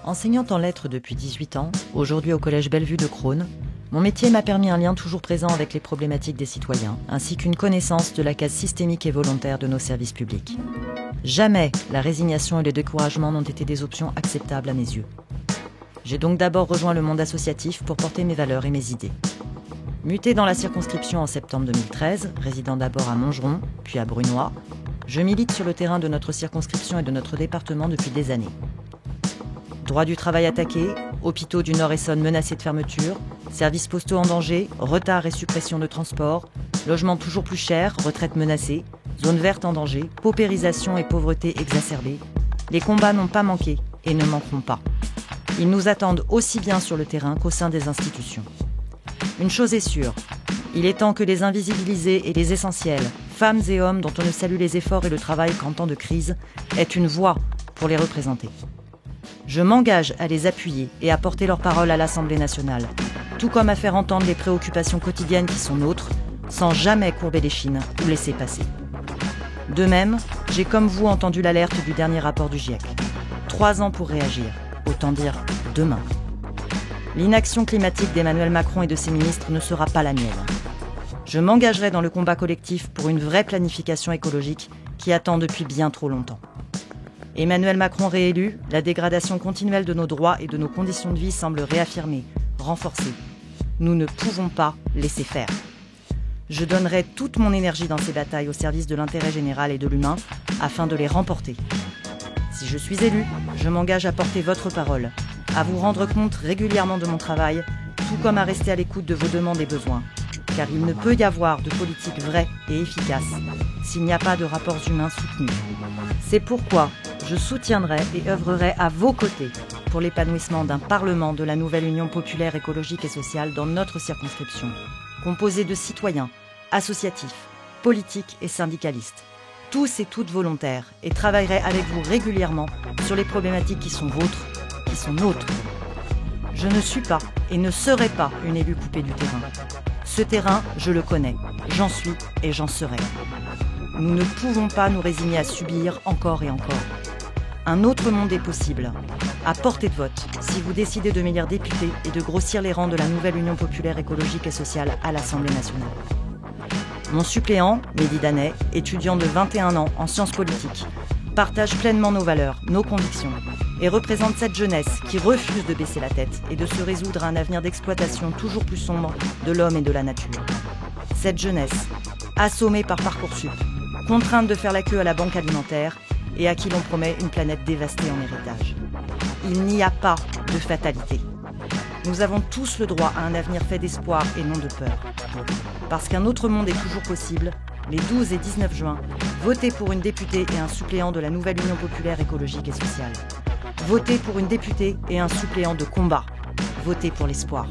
Enseignante en lettres depuis 18 ans, aujourd'hui au Collège Bellevue de Crosne, mon métier m'a permis un lien toujours présent avec les problématiques des citoyens, ainsi qu'une connaissance de la case systémique et volontaire de nos services publics. Jamais la résignation et le découragement n'ont été des options acceptables à mes yeux. J'ai donc d'abord rejoint le monde associatif pour porter mes valeurs et mes idées. Muté dans la circonscription en septembre 2013, résidant d'abord à Montgeron, puis à Brunoy, je milite sur le terrain de notre circonscription et de notre département depuis des années. Droit du travail attaqué, hôpitaux du Nord-Essonne menacés de fermeture, services postaux en danger, retard et suppression de transport, logements toujours plus chers, retraites menacées, zones vertes en danger, paupérisation et pauvreté exacerbée. Les combats n'ont pas manqué et ne manqueront pas. Ils nous attendent aussi bien sur le terrain qu'au sein des institutions. Une chose est sûre, il est temps que les invisibilisés et les essentiels, femmes et hommes dont on ne salue les efforts et le travail qu'en temps de crise, aient une voix pour les représenter. Je m'engage à les appuyer et à porter leur parole à l'Assemblée nationale, tout comme à faire entendre les préoccupations quotidiennes qui sont nôtres, sans jamais courber l'échine ou laisser passer. De même, j'ai comme vous entendu l'alerte du dernier rapport du GIEC. 3 ans pour réagir, autant dire demain. L'inaction climatique d'Emmanuel Macron et de ses ministres ne sera pas la mienne. Je m'engagerai dans le combat collectif pour une vraie planification écologique qui attend depuis bien trop longtemps. Emmanuel Macron réélu, la dégradation continuelle de nos droits et de nos conditions de vie semble réaffirmée, renforcée. Nous ne pouvons pas laisser faire. Je donnerai toute mon énergie dans ces batailles au service de l'intérêt général et de l'humain afin de les remporter. Si je suis élu, je m'engage à porter votre parole, à vous rendre compte régulièrement de mon travail, tout comme à rester à l'écoute de vos demandes et besoins. Car il ne peut y avoir de politique vraie et efficace s'il n'y a pas de rapports humains soutenus. C'est pourquoi je soutiendrai et œuvrerai à vos côtés pour l'épanouissement d'un Parlement de la nouvelle Union populaire écologique et sociale dans notre circonscription, composé de citoyens, associatifs, politiques et syndicalistes, tous et toutes volontaires, et travaillerai avec vous régulièrement sur les problématiques qui sont vôtres, qui sont nôtres. Je ne suis pas et ne serai pas une élue coupée du terrain. Ce terrain, je le connais, j'en suis et j'en serai. Nous ne pouvons pas nous résigner à subir encore et encore. Un autre monde est possible, à portée de vote, si vous décidez de m'élire député et de grossir les rangs de la nouvelle Union populaire écologique et sociale à l'Assemblée nationale. Mon suppléant, Mehdi Danet, étudiant de 21 ans en sciences politiques, partage pleinement nos valeurs, nos convictions, et représente cette jeunesse qui refuse de baisser la tête et de se résoudre à un avenir d'exploitation toujours plus sombre de l'homme et de la nature. Cette jeunesse, assommée par Parcoursup, contrainte de faire la queue à la banque alimentaire et à qui l'on promet une planète dévastée en héritage. Il n'y a pas de fatalité. Nous avons tous le droit à un avenir fait d'espoir et non de peur. Parce qu'un autre monde est toujours possible, les 12 et 19 juin, votez pour une députée et un suppléant de la nouvelle Union populaire écologique et sociale. Votez pour une députée et un suppléant de combat. Votez pour l'espoir.